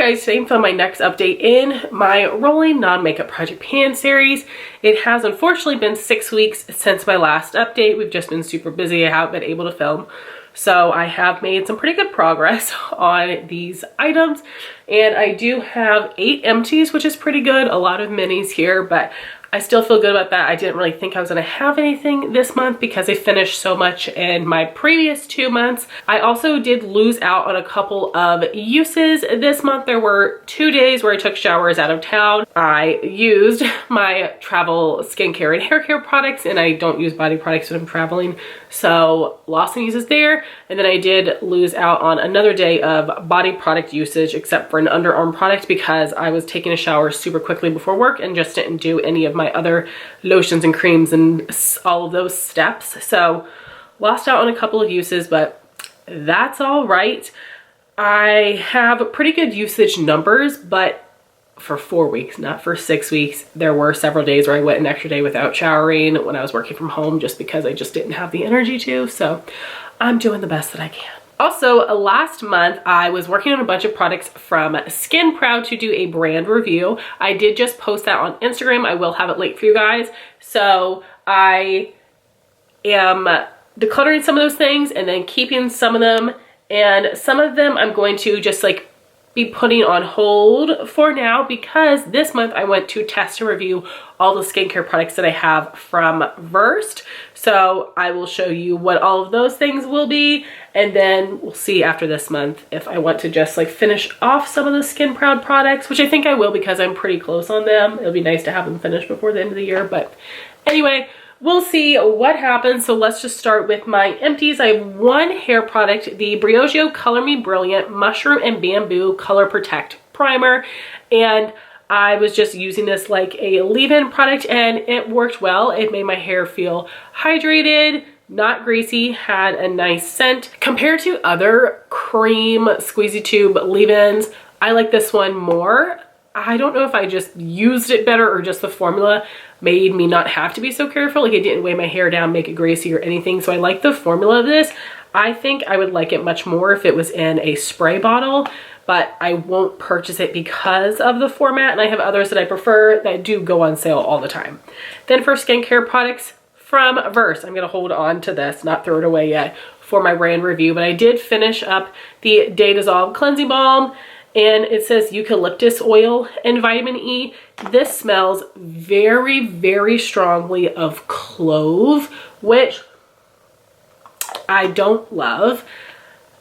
guys, today for my next update in my rolling non-makeup project pan series. It has unfortunately been 6 weeks since my last update. We've just been super busy. I haven't been able to film. So I have made some pretty good progress on these items. And I do have 8 empties, which is pretty good. A lot of minis here, but I still feel good about that. I didn't really think I was gonna have anything this month because I finished so much in my previous 2 months. I also did lose out on a couple of uses this month. There were 2 days where I took showers out of town. I used my travel skincare and hair care products, and I don't use body products when I'm traveling. So lost some uses there. And then I did lose out on another day of body product usage, except for an underarm product because I was taking a shower super quickly before work and just didn't do any of my other lotions and creams and all of those steps. So lost out on a couple of uses, but that's all right. I have pretty good usage numbers, but for 4 weeks, not for 6 weeks. There were several days where I went an extra day without showering when I was working from home just because I just didn't have the energy to. So I'm doing the best that I can. Also, last month, I was working on a bunch of products from Skin Proud to do a brand review. I did just post that on Instagram. I will have it linked for you guys. So I am decluttering some of those things and then keeping some of them. And some of them I'm going to just like be putting on hold for now because this month I went to test and review all the skincare products that I have from Versed. So I will show you what all of those things will be, and then we'll see after this month if I want to just like finish off some of the Skin Proud products, which I think I will because I'm pretty close on them. It'll be nice to have them finished before the end of the year, but anyway, we'll see what happens. So let's just start with my empties. I have one hair product, the Briogeo Color Me Brilliant Mushroom and Bamboo Color Protect Primer. And I was just using this like a leave-in product and it worked well. It made my hair feel hydrated, not greasy, had a nice scent. Compared to other cream squeezy tube leave-ins, I like this one more. I don't know if I just used it better or just the formula made me not have to be so careful. Like it didn't weigh my hair down, make it greasy or anything. So I like the formula of this. I think I would like it much more if it was in a spray bottle, but I won't purchase it because of the format. And I have others that I prefer that do go on sale all the time. Then for skincare products from Versed, I'm gonna hold on to this, not throw it away yet for my brand review, but I did finish up the Day Dissolve Cleansing Balm. And it says eucalyptus oil and vitamin E. This smells very, very strongly of clove, which I don't love.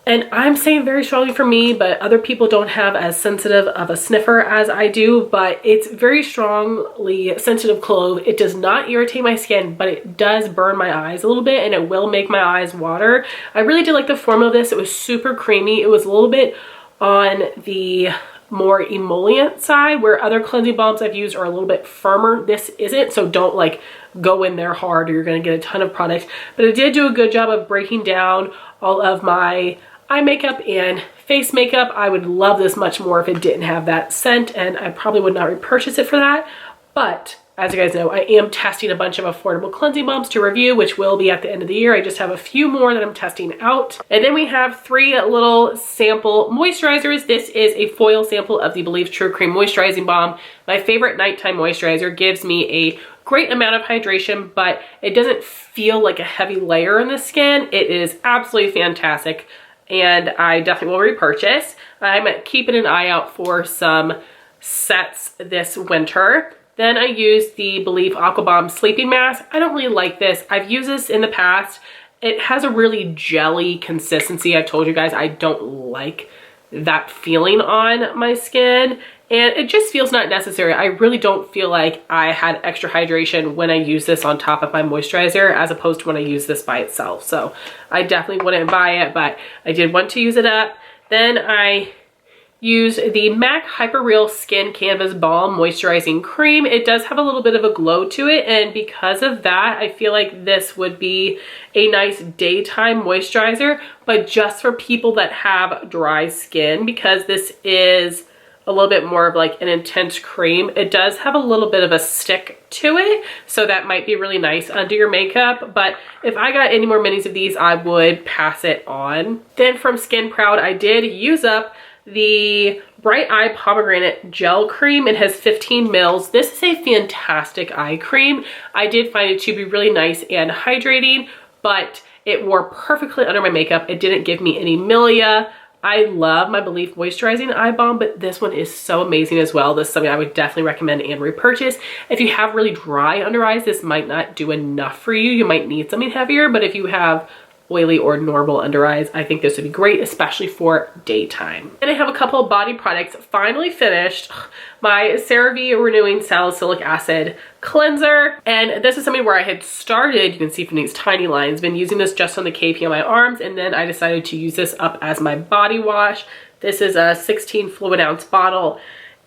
And I'm saying very strongly for me, but other people don't have as sensitive of a sniffer as I do, but it's very strongly sensitive clove. It does not irritate my skin, but it does burn my eyes a little bit and it will make my eyes water. I really did like the formula of this. It was super creamy. It was a little bit on the more emollient side, where other cleansing balms I've used are a little bit firmer. This isn't, so don't like go in there hard or you're gonna get a ton of product. But it did do a good job of breaking down all of my eye makeup and face makeup. I would love this much more if it didn't have that scent, and I probably would not repurchase it for that. But as you guys know, I am testing a bunch of affordable cleansing balms to review, which will be at the end of the year. I just have a few more that I'm testing out. And then we have 3 little sample moisturizers. This is a foil sample of the Belif True Cream Moisturizing Balm. My favorite nighttime moisturizer. Gives me a great amount of hydration, but it doesn't feel like a heavy layer on the skin. It is absolutely fantastic, and I definitely will repurchase. I'm keeping an eye out for some sets this winter. Then I used the Belif Aqua Balm Sleeping Mask. I don't really like this. I've used this in the past. It has a really jelly consistency. I told you guys I don't like that feeling on my skin, and it just feels not necessary. I really don't feel like I had extra hydration when I use this on top of my moisturizer as opposed to when I use this by itself. So I definitely wouldn't buy it, but I did want to use it up. Then I used the MAC Hyper Real Skin Canvas Balm Moisturizing Cream. It does have a little bit of a glow to it, and because of that, I feel like this would be a nice daytime moisturizer, but just for people that have dry skin, because this is a little bit more of like an intense cream. It does have a little bit of a stick to it, so that might be really nice under your makeup, but if I got any more minis of these, I would pass it on. Then from Skin Proud, I did use up the Bright Eye Pomegranate Gel Cream. It has 15 mils. This is a fantastic eye cream. I did find it to be really nice and hydrating, but it wore perfectly under my makeup. It didn't give me any milia. I love my Belif Moisturizing Eye Balm, but this one is so amazing as well. This is something I would definitely recommend and repurchase. If you have really dry under eyes, this might not do enough for you. You might need something heavier, but if you have oily or normal under eyes, I think this would be great, especially for daytime. And I have a couple of body products. Finally finished my Cerave Renewing Salicylic Acid Cleanser. And this is something where I had started, you can see from these tiny lines, been using this just on the KP on my arms, and then I decided to use this up as my body wash. This is a 16 fluid ounce bottle,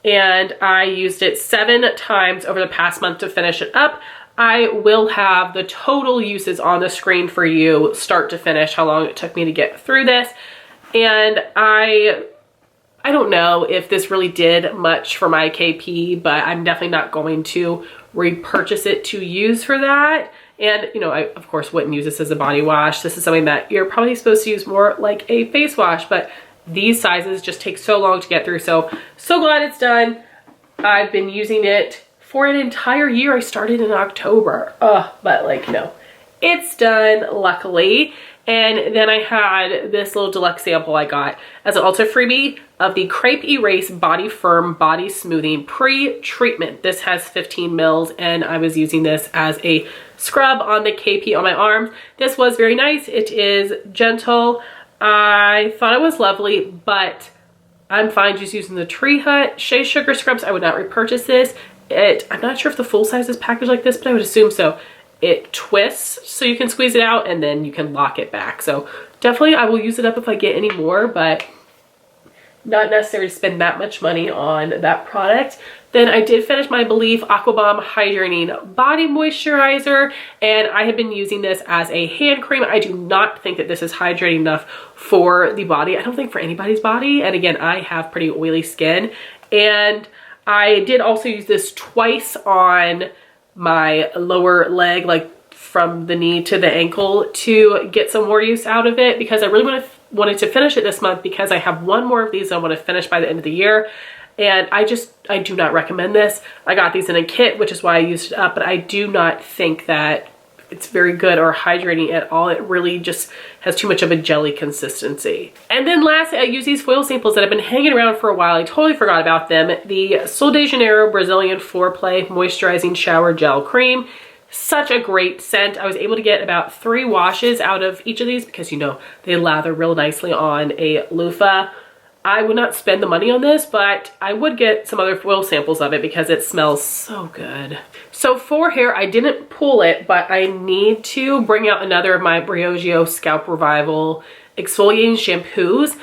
and I used it 7 times over the past month to finish it up. I will have the total uses on the screen for you, start to finish, how long it took me to get through this. And I don't know if this really did much for my KP, but I'm definitely not going to repurchase it to use for that. And, you know, I, of course, wouldn't use this as a body wash. This is something that you're probably supposed to use more like a face wash, but these sizes just take so long to get through. So glad it's done. I've been using it for an entire year. I started in October, but like, you know, it's done, luckily. And then I had this little deluxe sample I got as an ultra freebie of the Crepe Erase Body Firm Body Smoothing Pre-Treatment. This has 15 mils, and I was using this as a scrub on the KP on my arms. This was very nice. It is gentle. I thought it was lovely, but I'm fine just using the Tree Hut Shea Sugar Scrubs. I would not repurchase this. I'm not sure if the full size is packaged like this, but I would assume so. It twists so you can squeeze it out and then you can lock it back. So definitely I will use it up if I get any more, but not necessary to spend that much money on that product. Then I did finish my Belif Aqua Balm Hydrating Body Moisturizer, and I have been using this as a hand cream. I do not think that this is hydrating enough for the body. I don't think for anybody's body. And again, I have pretty oily skin, and I did also use this twice on my lower leg, like from the knee to the ankle, to get some more use out of it, because I really wanted to finish it this month, because I have one more of these I want to finish by the end of the year. And I do not recommend this. I got these in a kit, which is why I used it up, but I do not think that it's very good or hydrating at all. It really just has too much of a jelly consistency. And then lastly, I use these foil samples that have been hanging around for a while. I totally forgot about them. The Sol de Janeiro Brazilian Foreplay Moisturizing Shower Gel Cream. Such a great scent. I was able to get about 3 washes out of each of these because, you know, they lather real nicely on a loofah. I would not spend the money on this, but I would get some other foil samples of it because it smells so good. So for hair, I didn't pull it, but I need to bring out another of my Briogeo Scalp Revival exfoliating shampoos.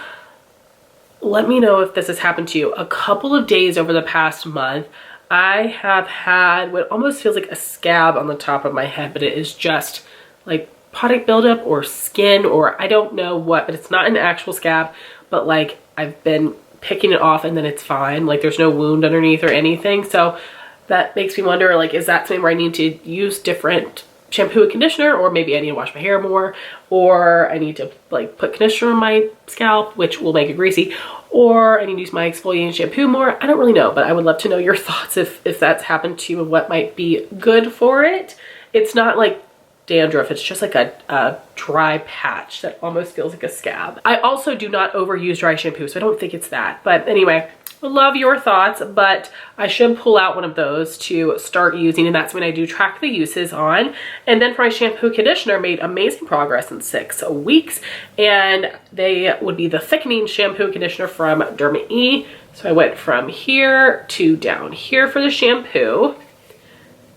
Let me know if this has happened to you. A couple of days over the past month, I have had what almost feels like a scab on the top of my head, but it is just like product buildup or skin, or I don't know what, but it's not an actual scab, but like I've been picking it off and then it's fine. Like there's no wound underneath or anything. So that makes me wonder, like, is that something where I need to use different shampoo and conditioner, or maybe I need to wash my hair more, or I need to like put conditioner on my scalp, which will make it greasy, or I need to use my exfoliating shampoo more. I don't really know, but I would love to know your thoughts if that's happened to you and what might be good for it. It's not like dandruff, it's just like a dry patch that almost feels like a scab. I also do not overuse dry shampoo, so I don't think it's that. But anyway, would love your thoughts, but I should pull out one of those to start using, and that's when I do track the uses on. And then for my shampoo conditioner, made amazing progress in 6 weeks, and they would be the Thickening shampoo and conditioner from DermaE. So I went from here to down here for the shampoo,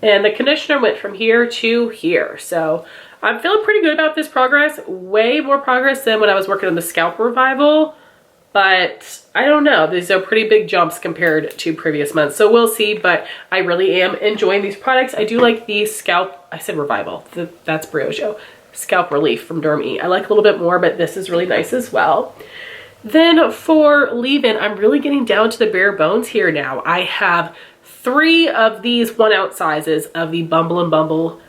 and the conditioner went from here to here. So I'm feeling pretty good about this progress. Way more progress than when I was working on the Scalp Revival. But I don't know, these are pretty big jumps compared to previous months. So we'll see, but I really am enjoying these products. I do like the Scalp, I said Revival, that's Briogeo. Scalp Relief from DermaE. I like a little bit more, but this is really nice as well. Then for leave-in, I'm really getting down to the bare bones here now. I have 3 of these 1 ounce sizes of the Bumble and Bumble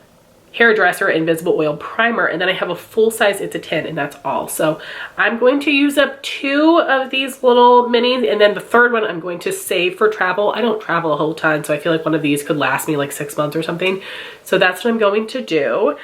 Hairdresser Invisible Oil Primer, and then I have a full size, it's a 10, and that's all. So I'm going to use up 2 of these little minis, and then the third one I'm going to save for travel. I don't travel a whole ton, so I feel like one of these could last me like 6 months or something. So that's what I'm going to do.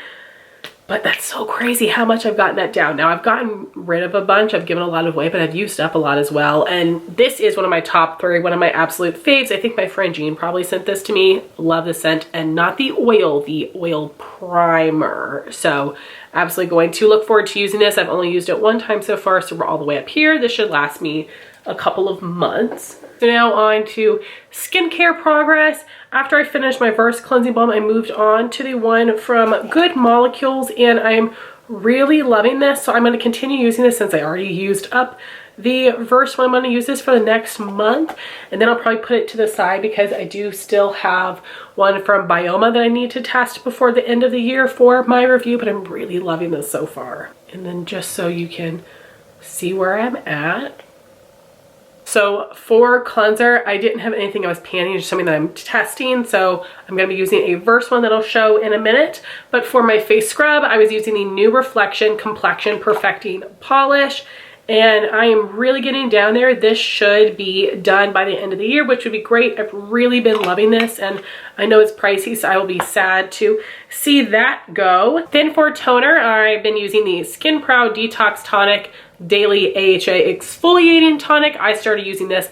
But that's so crazy how much I've gotten that down. Now I've gotten rid of a bunch, I've given a lot away, but I've used up a lot as well. And this is one of my top 3, one of my absolute faves. I think my friend Jean probably sent this to me. Love the scent, and not the oil primer. So absolutely going to look forward to using this. I've only used it 1 time so far, so we're all the way up here. This should last me a couple of months. So now on to skincare progress. After I finished my Verse Cleansing Balm, I moved on to the one from Good Molecules, and I'm really loving this. So I'm going to continue using this since I already used up the Verse one. I'm going to use this for the next month, and then I'll probably put it to the side because I do still have one from Bioma that I need to test before the end of the year for my review, but I'm really loving this so far. And then just so you can see where I'm at. So for cleanser, I didn't have anything I was panning, just something that I'm testing. So I'm going to be using a Verse one that I'll show in a minute. But for my face scrub, I was using the New Reflection Complexion Perfecting Polish. And I am really getting down there. This should be done by the end of the year, which would be great. I've really been loving this, and I know it's pricey, so I will be sad to see that go. Then for toner, I've been using the Skin Proud Detox Tonic Daily AHA Exfoliating Tonic. I started using this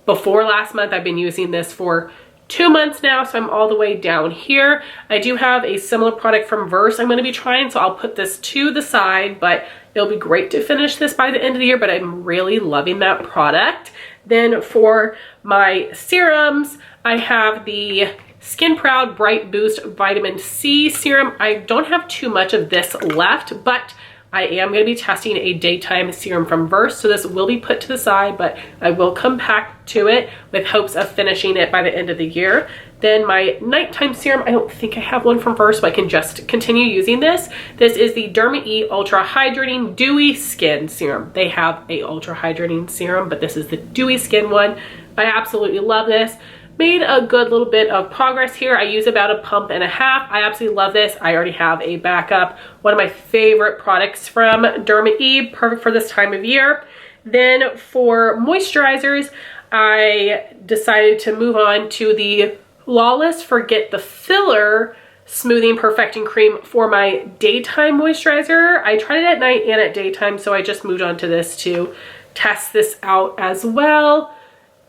before last month. I've been using this for 2 months now, so I'm all the way down here. I do have a similar product from Verse I'm going to be trying, so I'll put this to the side, but it'll be great to finish this by the end of the year, but I'm really loving that product. Then for my serums, I have the Skin Proud Bright Boost Vitamin C Serum. I don't have too much of this left, but I am going to be testing a daytime serum from Verse, so this will be put to the side, but I will come back to it with hopes of finishing it by the end of the year. Then my nighttime serum, I don't think I have one from Verse, so I can just continue using this. This is the DermaE Ultra Hydrating Dewy Skin Serum. They have a Ultra Hydrating Serum, but this is the Dewy Skin one. I absolutely love this. Made a good little bit of progress here. I use about 1.5 pumps. I absolutely love this. I already have a backup. One of my favorite products from DermaE, perfect for this time of year. Then for moisturizers, I decided to move on to the Flawless Forget the Filler Smoothing Perfecting Cream for my daytime moisturizer. I tried it at night and at daytime, so I just moved on to this to test this out as well.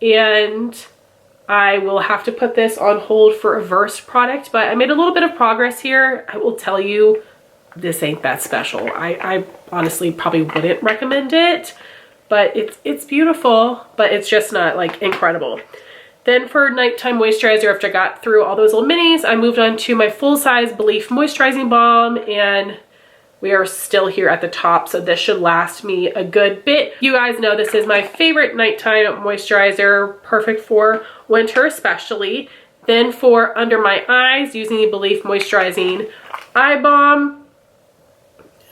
And I will have to put this on hold for a Verse product, but I made a little bit of progress here. I will tell you, this ain't that special. I honestly probably wouldn't recommend it, but it's beautiful, but it's just not like incredible. Then for nighttime moisturizer, after I got through all those little minis, I moved on to my full-size Belif Moisturizing Balm, and we are still here at the top, so this should last me a good bit. You guys know this is my favorite nighttime moisturizer, perfect for winter especially. Then for under my eyes, using the Belif Moisturizing Eye Balm.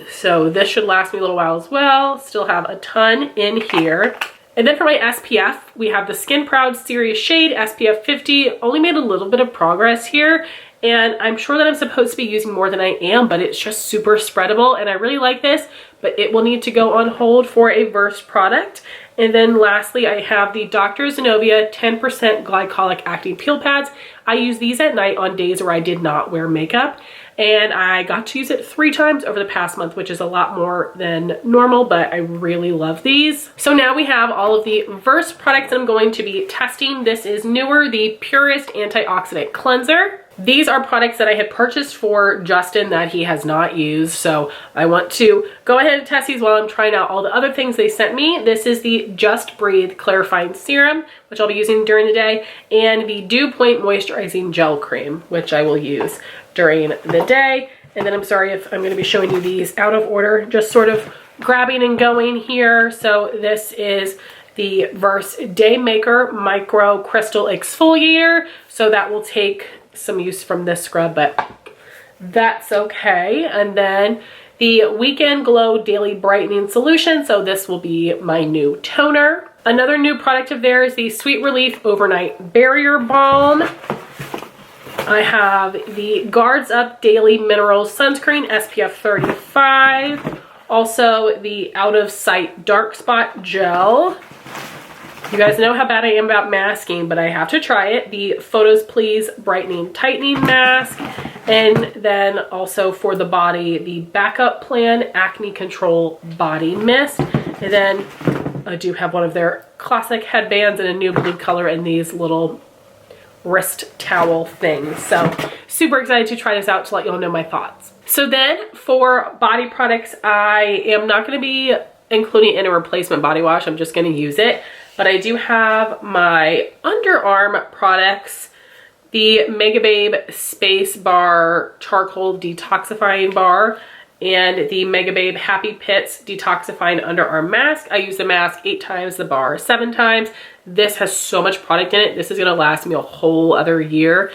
So this should last me a little while as well. Still have a ton in here. And then for my SPF, we have the Skin Proud Serious Shade SPF 50. Only made a little bit of progress here, and I'm sure that I'm supposed to be using more than I am, but it's just super spreadable, and I really like this, but it will need to go on hold for a Verse product. And then lastly, I have the Dr. Zenovia 10% Glycolic Acne Peel Pads. I use these at night on days where I did not wear makeup, and I got to use it 3 times over the past month, which is a lot more than normal, but I really love these. So now we have all of the Verse products that I'm going to be testing. This is newer, the Purest Antioxidant Cleanser. These are products that I had purchased for Justin that he has not used, so I want to go ahead and test these while I'm trying out all the other things they sent me. This is the Just Breathe Clarifying Serum, which I'll be using during the day, and the Dew Point Moisturizing Gel Cream, which I will use during the day. And then I'm sorry if I'm going to be showing you these out of order, just sort of grabbing and going here. So this is the Verse Day Maker Micro Crystal Exfoliator, so that will take some use from this scrub, but that's okay. And then the Weekend Glow Daily Brightening Solution, so this will be my new toner. Another new product of theirs, the Sweet Relief Overnight Barrier Balm. I have the Guards Up Daily Mineral Sunscreen SPF 35. Also the Out of Sight Dark Spot Gel. You guys know how bad I am about masking, but I have to try it. The Photos Please Brightening Tightening Mask. And then also for the body, the Backup Plan Acne Control Body Mist. And then I do have one of their classic headbands in a new blue color and these little wrist towel things. So super excited to try this out to let you all know my thoughts. So then for body products, I am not going to be including in a replacement body wash. I'm just going to use it. But I do have my underarm products, the Mega Babe Space Bar Charcoal Detoxifying Bar and the Mega Babe Happy Pits Detoxifying Underarm Mask. I use the mask 8 times, the bar 7 times. This has so much product in it. This is gonna last me a whole other year.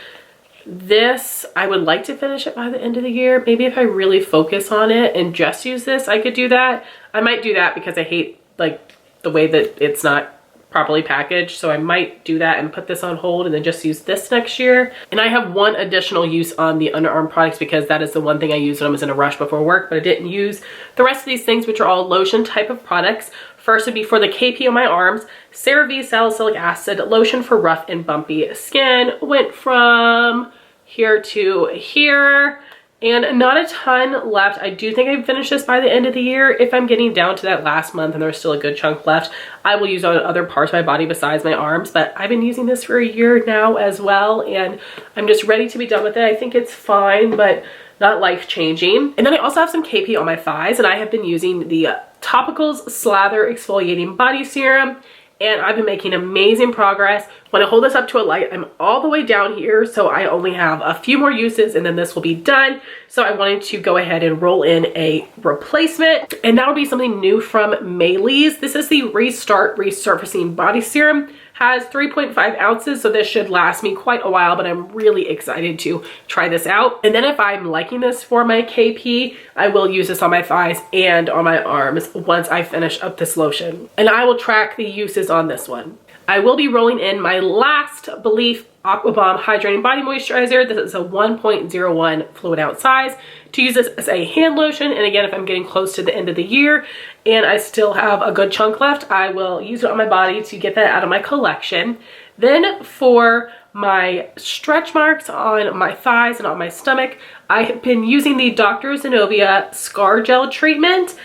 This, I would like to finish it by the end of the year. Maybe if I really focus on it and just use this, I could do that. I might do that because I hate like the way that it's not properly packaged, so I might do that and put this on hold and then just use this next year. And I have one additional use on the underarm products because that is the one thing I used when I was in a rush before work, but I didn't use the rest of these things, which are all lotion type of products. First would be for the KP on my arms, Cerave Salicylic Acid Lotion for rough and bumpy skin. Went from here to here. And not a ton left. I do think I finished this by the end of the year. If I'm getting down to that last month and there's still a good chunk left, I will use it on other parts of my body besides my arms. But I've been using this for a year now as well, and I'm just ready to be done with it. I think it's fine, but not life-changing. And then I also have some KP on my thighs, and I have been using the Topicals Slather Exfoliating Body Serum. And I've been making amazing progress. When I hold this up to a light, I'm all the way down here, so I only have a few more uses and then this will be done. So I wanted to go ahead and roll in a replacement, and that would be something new from Maylee's. This is the Restart Resurfacing Body Serum. Has 3.5 ounces, so this should last me quite a while, but I'm really excited to try this out. And then if I'm liking this for my KP, I will use this on my thighs and on my arms once I finish up this lotion. And I will track the uses on this one. I will be rolling in my last Belif Aqua Balm Hydrating Body Moisturizer. This is a 1.01 fluid ounce size. To use this as a hand lotion, and again, if I'm getting close to the end of the year and I still have a good chunk left, I will use it on my body to get that out of my collection. Then for my stretch marks on my thighs and on my stomach, I have been using the Dr. Zenobia Scar Gel Treatment.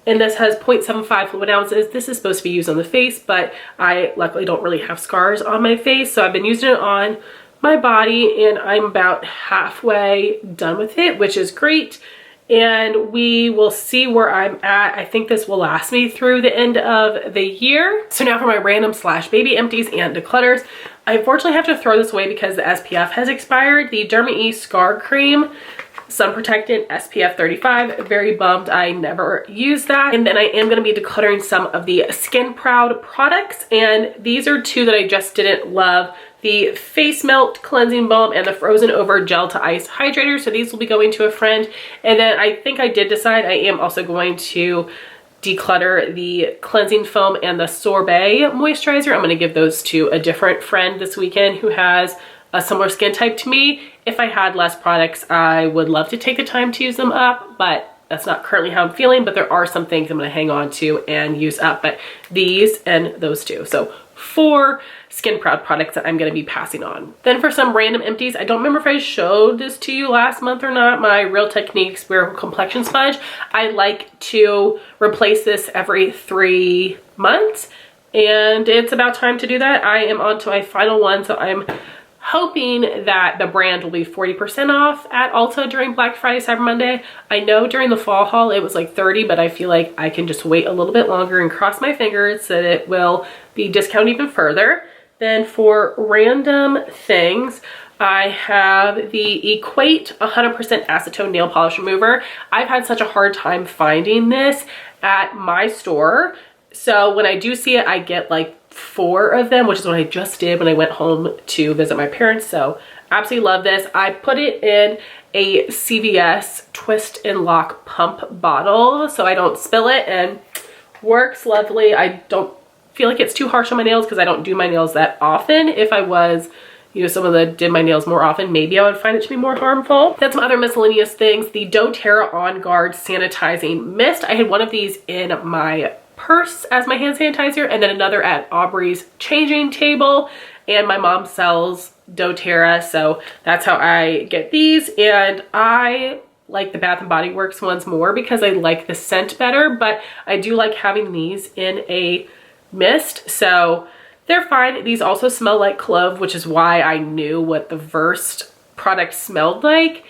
And this has 0.75 fluid ounces. This is supposed to be used on the face, but I luckily don't really have scars on my face. So I've been using it on my body and I'm about halfway done with it, which is great. And we will see where I'm at. I think this will last me through the end of the year. So now for my random / baby empties and declutters. I unfortunately have to throw this away because the SPF has expired. The DermaE Scar Cream Sun Protectant SPF 35. Very bummed I never used that. And then I am going to be decluttering some of the Skin Proud products, and these are 2 that I just didn't love. The Face Melt Cleansing Balm and the Frozen Over Gel to Ice Hydrator. So these will be going to a friend. And then I think I did decide I am also going to declutter the Cleansing Foam and the Sorbet Moisturizer. I'm going to give those to a different friend this weekend who has a similar skin type to me. If I had less products, I would love to take the time to use them up, but that's not currently how I'm feeling. But there are some things I'm going to hang on to and use up, but these and those 2. So 4 Skin Proud products that I'm going to be passing on. Then for some random empties, I don't remember if I showed this to you last month or not, my Real Techniques Wearable Complexion Sponge. I like to replace this every 3 months, and it's about time to do that. I am on to my final one, so I'm hoping that the brand will be 40% off at Ulta during Black Friday, Cyber Monday. I know during the fall haul it was like 30, but I feel like I can just wait a little bit longer and cross my fingers that it will be discounted even further. Then for random things, I have the Equate 100% Acetone Nail Polish Remover. I've had such a hard time finding this at my store. So when I do see it, I get like 4 of them, which is what I just did when I went home to visit my parents. So absolutely love this. I put it in a CVS twist and lock pump bottle so I don't spill it, and works lovely. I don't feel like it's too harsh on my nails because I don't do my nails that often. If I was use some of the did my nails more often, maybe I would find it to be more harmful. Then some other miscellaneous things. The doTERRA On Guard Sanitizing Mist. I had one of these in my purse as my hand sanitizer, and then another at Aubrey's changing table. And my mom sells doTERRA, so that's how I get these. And I like the Bath & Body Works ones more because I like the scent better, but I do like having these in a mist, so they're fine. These also smell like clove, which is why I knew what the Versed product smelled like,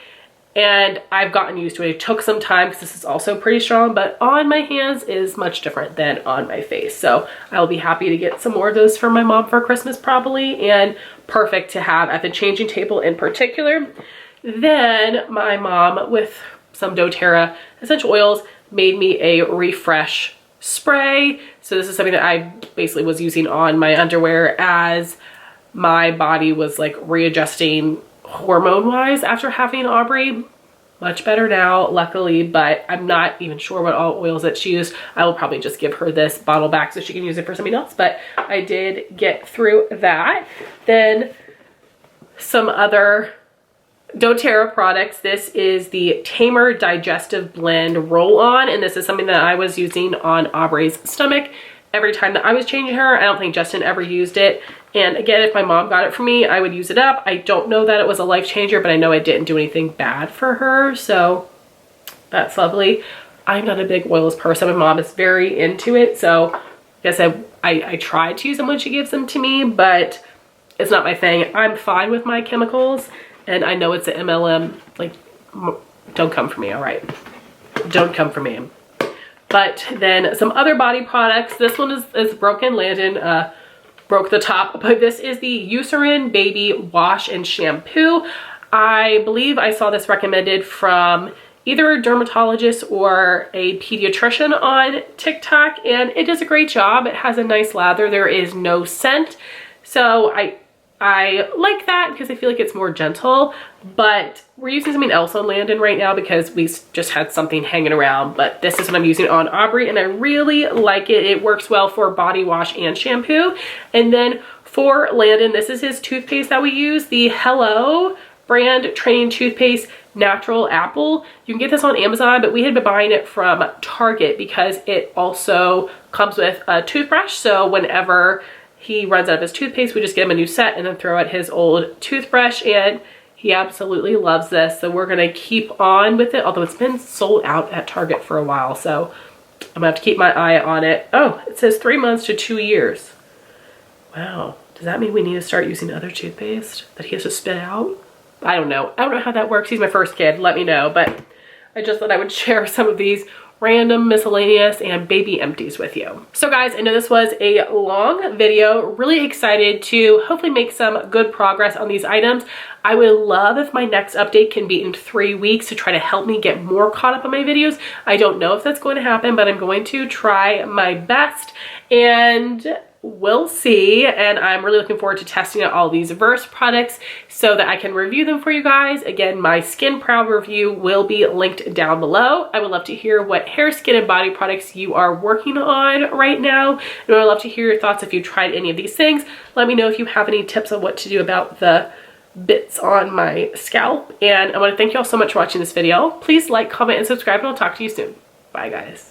and I've gotten used to it. It took some time because this is also pretty strong, but on my hands is much different than on my face. So I'll be happy to get some more of those for my mom for Christmas probably, and perfect to have at the changing table in particular. Then my mom, with some doTERRA essential oils, made me a refresh spray. So this is something that I basically was using on my underwear as my body was like readjusting hormone wise after having Aubrey. Much better now, luckily, but I'm not even sure what all oils that she used. I will probably just give her this bottle back so she can use it for something else, but I did get through that. Then some other doTERRA products. This is the Tamer Digestive Blend Roll-On, and this is something that I was using on Aubrey's stomach every time that I was changing her. I don't think Justin ever used it, and again, if my mom got it for me, I would use it up. I don't know that it was a life changer, but I know it didn't do anything bad for her, so that's lovely. I'm not a big oils person. My mom is very into it, so I guess I try to use them when she gives them to me, but it's not my thing. I'm fine with my chemicals. And I know it's an MLM, like, don't come for me, all right? Don't come for me. But then some other body products. This one is broken. Landon broke the top, but this is the Eucerin Baby Wash and Shampoo. I believe I saw this recommended from either a dermatologist or a pediatrician on TikTok, and it does a great job. It has a nice lather. There is no scent. So I like that because I feel like it's more gentle, but we're using something else on Landon right now because we just had something hanging around, but this is what I'm using on Aubrey, and I really like it. It works well for body wash and shampoo. And then for Landon, this is his toothpaste that we use, the Hello brand Training Toothpaste Natural Apple. You can get this on Amazon, but we had been buying it from Target because it also comes with a toothbrush, so whenever he runs out of his toothpaste, we just get him a new set and then throw out his old toothbrush, and he absolutely loves this. So we're gonna keep on with it, although it's been sold out at Target for a while, so I'm gonna have to keep my eye on it. Oh, it says 3 months to 2 years. Wow, does that mean we need to start using other toothpaste that he has to spit out? I don't know. I don't know how that works. He's my first kid, let me know, but I just thought I would share some of these random miscellaneous and baby empties with you. So guys, I know this was a long video. Really excited to hopefully make some good progress on these items. I would love if my next update can be in 3 weeks to try to help me get more caught up on my videos. I don't know if that's going to happen, but I'm going to try my best, and we'll see. And I'm really looking forward to testing out all these Versed products so that I can review them for you guys. Again, my Skin Proud review will be linked down below. I would love to hear what hair, skin, and body products you are working on right now, and I would love to hear your thoughts if you tried any of these things. Let me know if you have any tips on what to do about the bits on my scalp. And I want to thank you all so much for watching this video. Please like, comment, and subscribe, and I'll talk to you soon. Bye guys.